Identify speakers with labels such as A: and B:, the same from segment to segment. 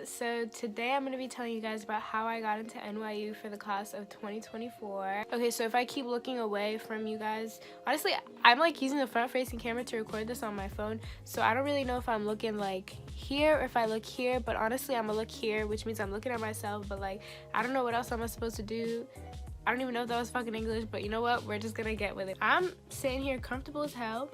A: So today I'm going to be telling you guys about how I got into NYU for the class of 2024. Okay, so if I keep looking away from you guys, honestly, I'm like using the front-facing camera to record this on my phone, so I don't really know if I'm looking like here or if I look here, but honestly I'm gonna look here, which means I'm looking at myself, but like I don't know what else I'm supposed to do. I don't even know if that was fucking English, but you know what, we're just gonna get with it. I'm sitting here comfortable as hell,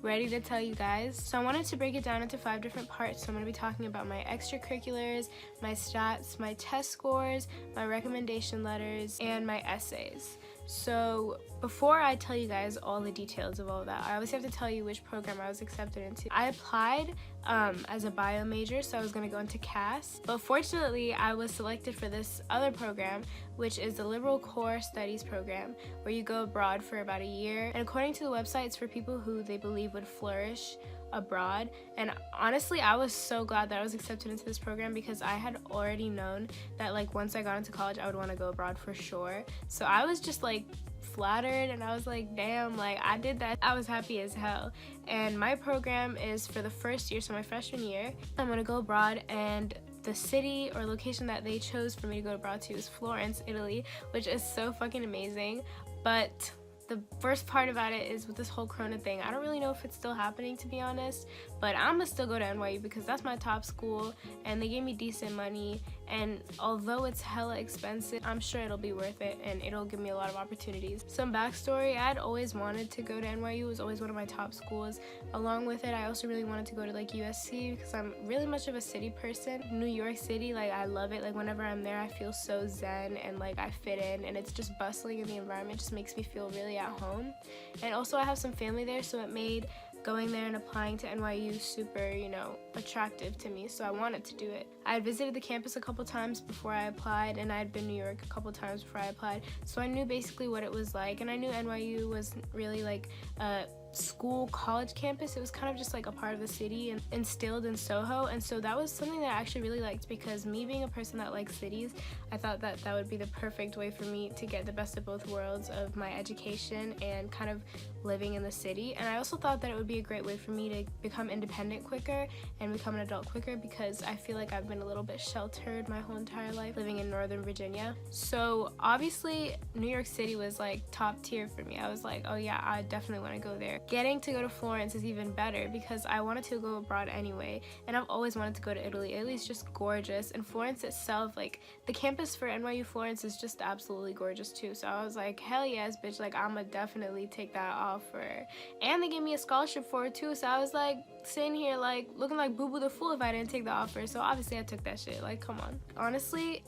A: ready to tell you guys. So I wanted to break it down into 5 different parts. So I'm going to be talking about my extracurriculars, my stats, my test scores, my recommendation letters, and my essays. So before I tell you guys all the details of all of that, I always have to tell you which program I was accepted into. I applied as a bio major, so I was going to go into CAS, but fortunately I was selected for this other program, which is the Liberal Core Studies program, where you go abroad for about a year. And according to the website, it's for people who they believe would flourish abroad. And honestly, I was so glad that I was accepted into this program, because I had already known that like once I got into college I would want to go abroad for sure. So I was just like flattered, and I was like, damn, like I did that. I was happy as hell. And my program is for the first year, so my freshman year I'm gonna go abroad, and the city or location that they chose for me to go abroad to is Florence, Italy, which is so fucking amazing. But the worst part about it is with this whole corona thing, I don't really know if it's still happening, to be honest, but I'm gonna still go to NYU because that's my top school and they gave me decent money, and although it's hella expensive, I'm sure it'll be worth it and it'll give me a lot of opportunities. Some backstory: I'd always wanted to go to NYU. It was always one of my top schools. Along with it, I also really wanted to go to like USC because I'm really much of a city person. New York City, like I love it. Like whenever I'm there I feel so zen and like I fit in, and it's just bustling, and the environment just makes me feel really at home. And also I have some family there, so it made going there and applying to NYU super, you know, attractive to me, so I wanted to do it. I had visited the campus a couple times before I applied, and I had been to New York a couple times before I applied, so I knew basically what it was like, and I knew NYU was really like a school college campus. It was kind of just like a part of the city and instilled in Soho, and so that was something that I actually really liked, because me being a person that likes cities, I thought that that would be the perfect way for me to get the best of both worlds of my education and kind of living in the city. And I also thought that it would be a great way for me to become independent quicker and become an adult quicker, because I feel like I've been a little bit sheltered my whole entire life living in Northern Virginia. So obviously New York City was like top tier for me. I was like, oh yeah, I definitely want to go there. Getting to go to Florence is even better because I wanted to go abroad anyway, and I've always wanted to go to Italy. Italy's just gorgeous, and Florence itself, like the campus for NYU Florence is just absolutely gorgeous too. So I was like, hell yes, bitch, like I'ma definitely take that offer. And they gave me a scholarship for it too, so I was like sitting here like looking like Boo Boo the Fool if I didn't take the offer. So obviously I took that shit, like come on. Honestly,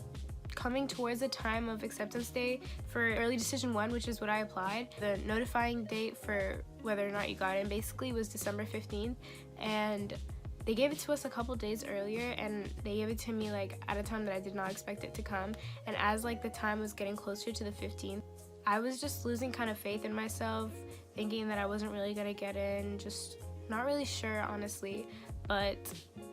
A: coming towards the time of acceptance day for early decision 1, which is what I applied, the notifying date for whether or not you got in basically was December 15th, and they gave it to us a couple days earlier, and they gave it to me like at a time that I did not expect it to come. And as like the time was getting closer to the 15th, I was just losing kind of faith in myself, thinking that I wasn't really gonna get in, just not really sure honestly. But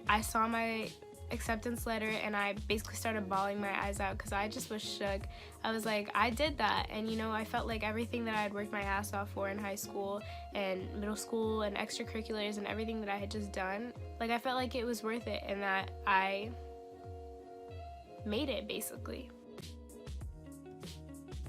A: I saw my acceptance letter and I basically started bawling my eyes out because I just was shook. I was like, I did that, and you know, I felt like everything that I had worked my ass off for in high school and middle school and extracurriculars and everything that I had just done, like I felt like it was worth it and that I made it basically.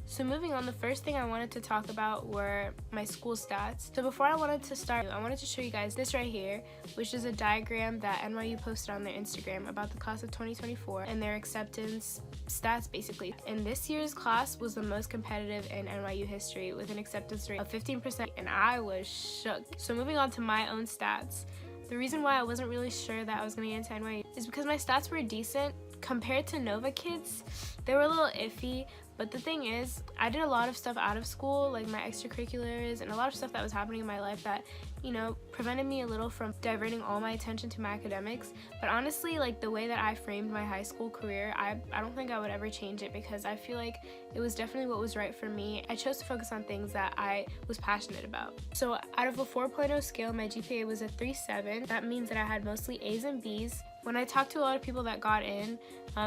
A: So moving on, the first thing I wanted to talk about were my school stats. So before I wanted to start, I wanted to show you guys this right here, which is a diagram that NYU posted on their Instagram about the class of 2024 and their acceptance stats basically. And this year's class was the most competitive in NYU history with an acceptance rate of 15%, and I was shook. So moving on to my own stats. The reason why I wasn't really sure that I was going to get into NYU is because my stats were decent compared to Nova kids. They were a little iffy. But the thing is, I did a lot of stuff out of school, like my extracurriculars and a lot of stuff that was happening in my life that, you know, prevented me a little from diverting all my attention to my academics. But honestly, like the way that I framed my high school career, I don't think I would ever change it, because I feel like it was definitely what was right for me. I chose to focus on things that I was passionate about. So out of a 4.0 scale, my GPA was a 3.7. That means that I had mostly A's and B's. When I talked to a lot of people that got in,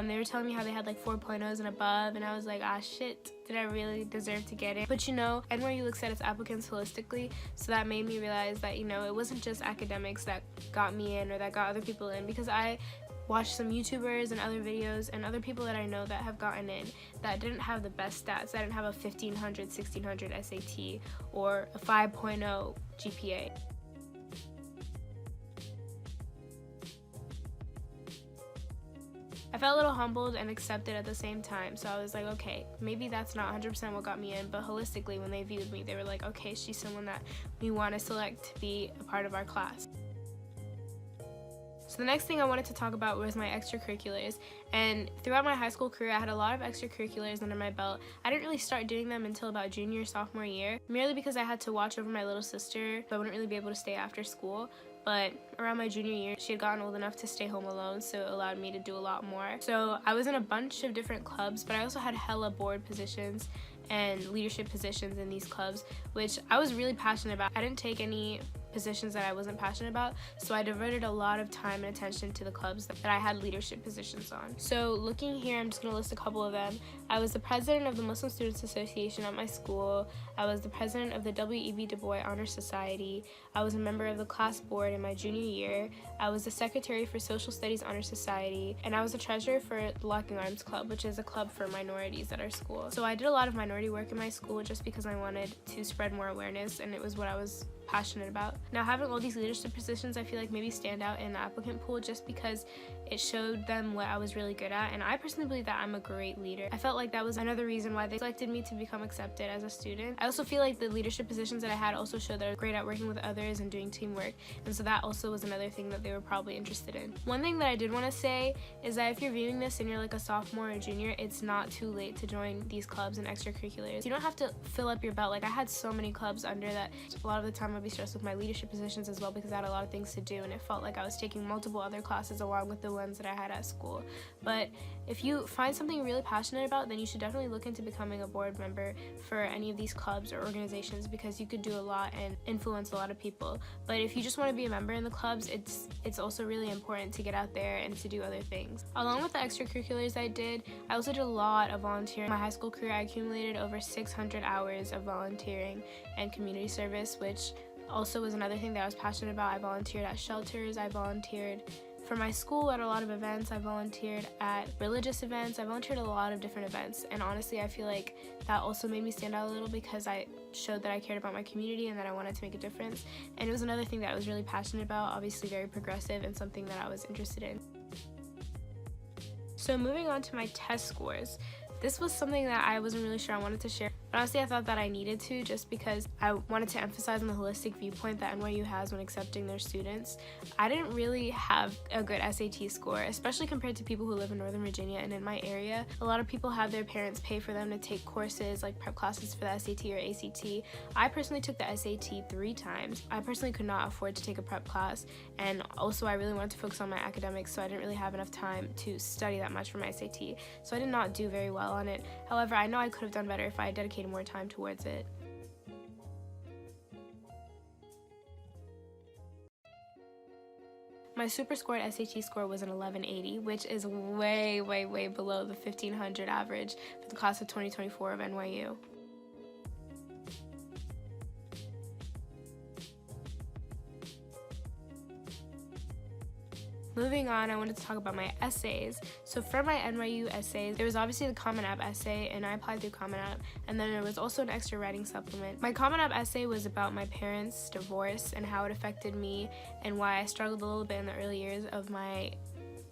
A: they were telling me how they had like 4.0s and above, and I was like, ah shit, did I really deserve to get in? But you know, NYU looks at its applicants holistically, so that made me realize that, you know, it wasn't just academics that got me in or that got other people in, because I watched some YouTubers and other videos and other people that I know that have gotten in that didn't have the best stats, that didn't have a 1500, 1600 SAT or a 5.0 GPA. I felt a little humbled and accepted at the same time, so I was like, okay, maybe that's not 100% what got me in, but holistically when they viewed me, they were like, okay, she's someone that we want to select to be a part of our class. So the next thing I wanted to talk about was my extracurriculars, and throughout my high school career I had a lot of extracurriculars under my belt. I didn't really start doing them until about junior, sophomore year, merely because I had to watch over my little sister, so I wouldn't really be able to stay after school. But around my junior year, she had gotten old enough to stay home alone, so it allowed me to do a lot more. So I was in a bunch of different clubs, but I also had hella board positions and leadership positions in these clubs, which I was really passionate about. I didn't take any positions that I wasn't passionate about, so I diverted a lot of time and attention to the clubs that I had leadership positions on. So looking here, I'm just going to list a couple of them. I was the president of the Muslim Students Association at my school. I was the president of the W.E.B. Du Bois Honor Society. I was a member of the class board in my junior year. I was the secretary for Social Studies Honor Society, and I was the treasurer for the Locking Arms Club, which is a club for minorities at our school. So I did a lot of minority work in my school just because I wanted to spread more awareness, and it was what I was passionate about. Now, having all these leadership positions, I feel like maybe stand out in the applicant pool just because it showed them what I was really good at, and I personally believe that I'm a great leader. I felt like that was another reason why they selected me to become accepted as a student. I also feel like the leadership positions that I had also showed that I was great at working with others and doing teamwork, and so that also was another thing that they were probably interested in. One thing that I did want to say is that if you're viewing this and you're like a sophomore or junior, it's not too late to join these clubs and extracurriculars. You don't have to fill up your belt. Like, I had so many clubs under that a lot of the time I'd be stressed with my leadership positions as well because I had a lot of things to do, and it felt like I was taking multiple other classes along with the ones that I had at school. But if you find something you're really passionate about, then you should definitely look into becoming a board member for any of these clubs or organizations because you could do a lot and influence a lot of people. But if you just want to be a member in the clubs, it's also really important to get out there and to do other things. Along with the extracurriculars I also did a lot of volunteering. In my high school career, I accumulated over 600 hours of volunteering and community service, which also was another thing that I was passionate about. I volunteered at shelters, I volunteered for my school at a lot of events, I volunteered at religious events, I volunteered at a lot of different events, and honestly I feel like that also made me stand out a little because I showed that I cared about my community and that I wanted to make a difference, and it was another thing that I was really passionate about, obviously very progressive and something that I was interested in. So moving on to my test scores. This was something that I wasn't really sure I wanted to share, but honestly I thought that I needed to just because I wanted to emphasize on the holistic viewpoint that NYU has when accepting their students. I didn't really have a good SAT score, especially compared to people who live in Northern Virginia and in my area. A lot of people have their parents pay for them to take courses like prep classes for the SAT or ACT. I personally took the SAT 3 times. I personally could not afford to take a prep class, and also I really wanted to focus on my academics, so I didn't really have enough time to study that much for my SAT. So I did not do very well on it. However, I know I could have done better if I dedicated more time towards it. My super scored SAT score was an 1180, which is way below the 1500 average for the class of 2024 of NYU. Moving on, I wanted to talk about my essays. So for my NYU essays, there was obviously the Common App essay, and I applied through Common App, and then there was also an extra writing supplement. My Common App essay was about my parents' divorce and how it affected me and why I struggled a little bit in the early years of my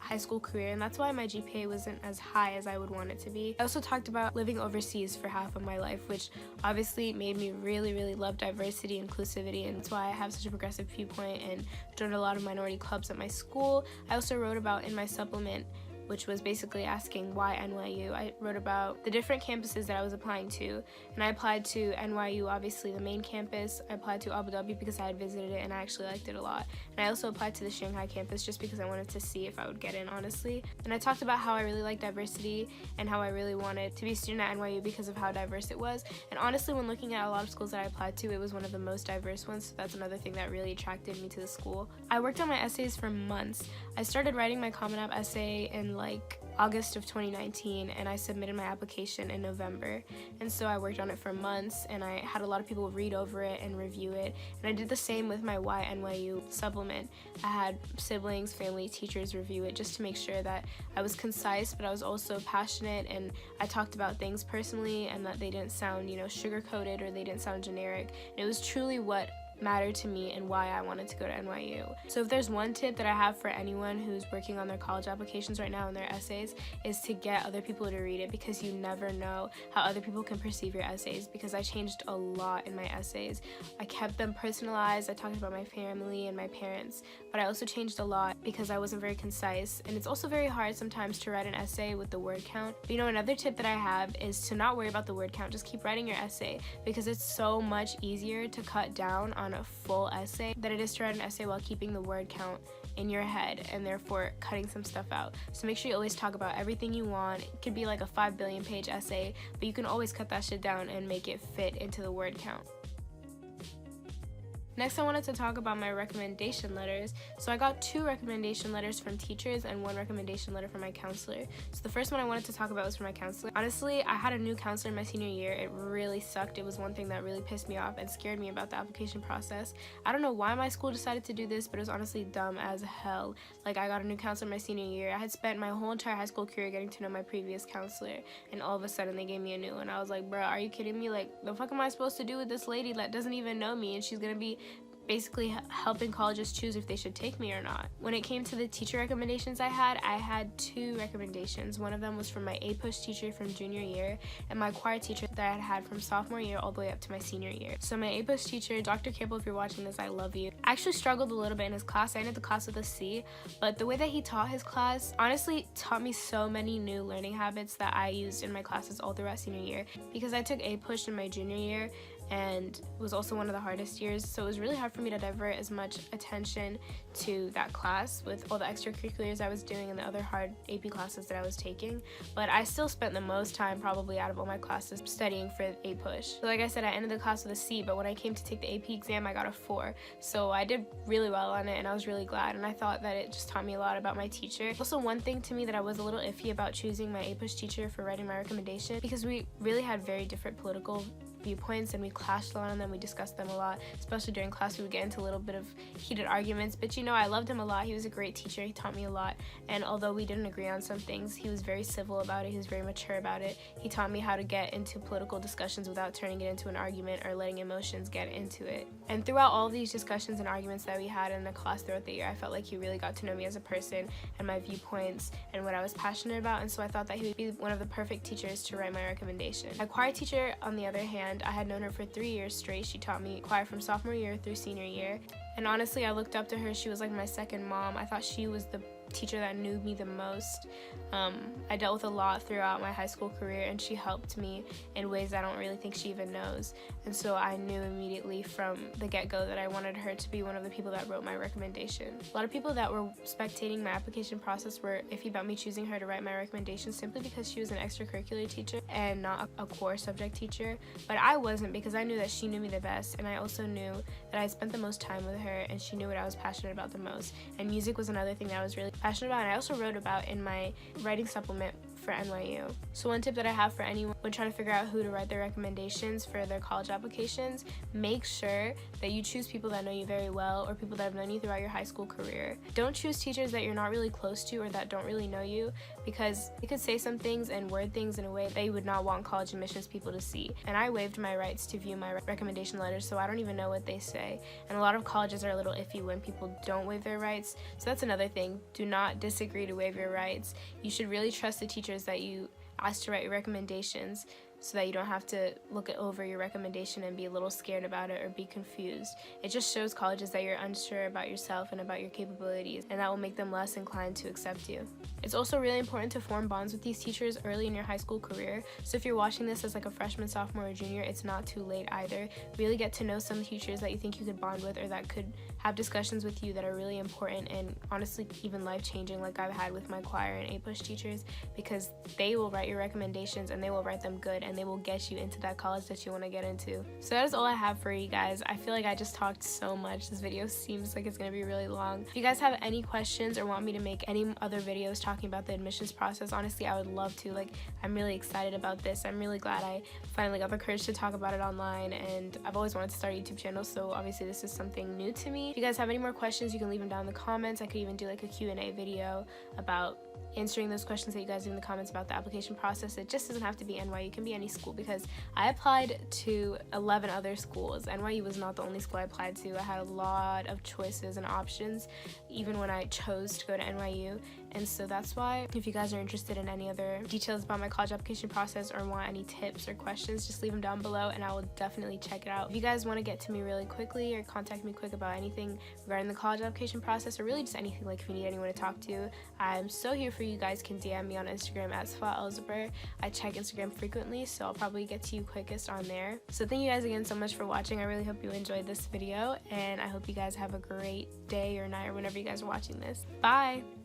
A: high school career, and that's why my GPA wasn't as high as I would want it to be. I also talked about living overseas for half of my life, which obviously made me really love diversity, inclusivity, and that's why I have such a progressive viewpoint and joined a lot of minority clubs at my school. I also wrote about in my supplement, which was basically asking why NYU. I wrote about the different campuses that I was applying to, and I applied to NYU, obviously the main campus. I applied to Abu Dhabi because I had visited it and I actually liked it a lot. And I also applied to the Shanghai campus just because I wanted to see if I would get in, honestly. And I talked about how I really like diversity and how I really wanted to be a student at NYU because of how diverse it was. And honestly, when looking at a lot of schools that I applied to, it was one of the most diverse ones, so that's another thing that really attracted me to the school. I worked on my essays for months. I started writing my Common App essay in like August of 2019, and I submitted my application in November. And so I worked on it for months, and I had a lot of people read over it and review it. And I did the same with my Why NYU supplement. I had siblings, family, teachers review it just to make sure that I was concise, but I was also passionate, and I talked about things personally and that they didn't sound, sugar-coated, or they didn't sound generic. And it was truly what mattered to me and why I wanted to go to NYU. So if there's one tip that I have for anyone who's working on their college applications right now and their essays, is to get other people to read it, because you never know how other people can perceive your essays. Because I changed a lot in my essays. I kept them personalized. I talked about my family and my parents, but I also changed a lot because I wasn't very concise. And it's also very hard sometimes to write an essay with the word count. But another tip that I have is to not worry about the word count. Just keep writing your essay, because it's so much easier to cut down on a full essay than it is to write an essay while keeping the word count in your head and therefore cutting some stuff out. So make sure you always talk about everything you want. It could be like a 5 billion page essay, but you can always cut that shit down and make it fit into the word count. Next, I wanted to talk about my recommendation letters. So I got 2 recommendation letters from teachers and 1 recommendation letter from my counselor. So the first one I wanted to talk about was from my counselor. Honestly, I had a new counselor in my senior year. It really sucked. It was one thing that really pissed me off and scared me about the application process. I don't know why my school decided to do this, but it was honestly dumb as hell. Like, I got a new counselor my senior year. I had spent my whole entire high school career getting to know my previous counselor, and all of a sudden they gave me a new one. I was like, bro, are you kidding me? Like, the fuck am I supposed to do with this lady that doesn't even know me, and she's gonna be basically helping colleges choose if they should take me or not. When it came to the teacher recommendations I had 2 recommendations. One of them was from my APUSH teacher from junior year, and my choir teacher that I had from sophomore year all the way up to my senior year. So my APUSH teacher, Dr. Campbell, if you're watching this, I love you. I actually struggled a little bit in his class. I ended the class with a C, but the way that he taught his class honestly taught me so many new learning habits that I used in my classes all throughout senior year, because I took APUSH in my junior year, and it was also one of the hardest years, so it was really hard for me to divert as much attention to that class with all the extracurriculars I was doing and the other hard AP classes that I was taking. But I still spent the most time probably out of all my classes studying for APUSH. So like I said, I ended the class with a C, but when I came to take the AP exam, I got a 4. So I did really well on it, and I was really glad, and I thought that it just taught me a lot about my teacher. Also, one thing to me that I was a little iffy about choosing my APUSH teacher for writing my recommendation, because we really had very different political viewpoints and we clashed a lot on them. We discussed them a lot, especially during class. We would get into a little bit of heated arguments, but I loved him a lot. He was a great teacher. He taught me a lot, and although we didn't agree on some things, he was very civil about it. He was very mature about it. He taught me how to get into political discussions without turning it into an argument or letting emotions get into it. And throughout all these discussions and arguments that we had in the class throughout the year, I felt like he really got to know me as a person and my viewpoints and what I was passionate about, and so I thought that he would be one of the perfect teachers to write my recommendation. My choir teacher, on the other hand, I had known her for 3 years straight. She taught me choir from sophomore year through senior year, and honestly, I looked up to her. She was like my second mom. I thought she was the teacher that knew me the most. I dealt with a lot throughout my high school career, and she helped me in ways I don't really think she even knows. And so I knew immediately from the get-go that I wanted her to be one of the people that wrote my recommendation. A lot of people that were spectating my application process were iffy about me choosing her to write my recommendation simply because she was an extracurricular teacher and not a core subject teacher. But I wasn't, because I knew that she knew me the best, and I also knew that I spent the most time with her, and she knew what I was passionate about the most. And music was another thing that I was really passionate about, and I also wrote about in my writing supplement for NYU. So one tip that I have for anyone when trying to figure out who to write their recommendations for their college applications, make sure that you choose people that know you very well, or people that have known you throughout your high school career. Don't choose teachers that you're not really close to or that don't really know you, because they could say some things and word things in a way that you would not want college admissions people to see. And I waived my rights to view my recommendation letters, so I don't even know what they say. And a lot of colleges are a little iffy when people don't waive their rights, so that's another thing. Do not disagree to waive your rights. You should really trust the teachers that you ask to write your recommendations, so that you don't have to look over your recommendation and be a little scared about it or be confused. It just shows colleges that you're unsure about yourself and about your capabilities, and that will make them less inclined to accept you. It's also really important to form bonds with these teachers early in your high school career. So if you're watching this as like a freshman, sophomore, or junior, it's not too late either. Really get to know some teachers that you think you could bond with, or that could have discussions with you that are really important and honestly even life-changing, like I've had with my choir and APUSH teachers, because they will write your recommendations and they will write them good, and they will get you into that college that you want to get into. So that is all I have for you guys. I feel like I just talked so much. This video seems like it's going to be really long. If you guys have any questions or want me to make any other videos talking about the admissions process. Honestly, I would love to. Like, I'm really excited about this. I'm really glad I finally got the courage to talk about it online, and I've always wanted to start a YouTube channel, so obviously this is something new to me. If you guys have any more questions, you can leave them down in the comments. I could even do like a Q&A video about answering those questions that you guys leave in the comments about the application process. It just doesn't have to be NYU, it can be any school, because I applied to 11 other schools. NYU was not the only school I applied to. I had a lot of choices and options even when I chose to go to NYU, and so that's why if you guys are interested in any other details about my college application process or want any tips or questions, just leave them down below and I will definitely check it out. If you guys want to get to me really quickly or contact me quick about anything regarding the college application process, or really just anything, like if you need anyone to talk to, I'm so here for you. You guys can DM me on Instagram at SAFA. I check Instagram frequently, so I'll probably get to you quickest on there. So thank you guys again so much for watching. I really hope you enjoyed this video, and I hope you guys have a great day or night or whenever you guys are watching this. Bye!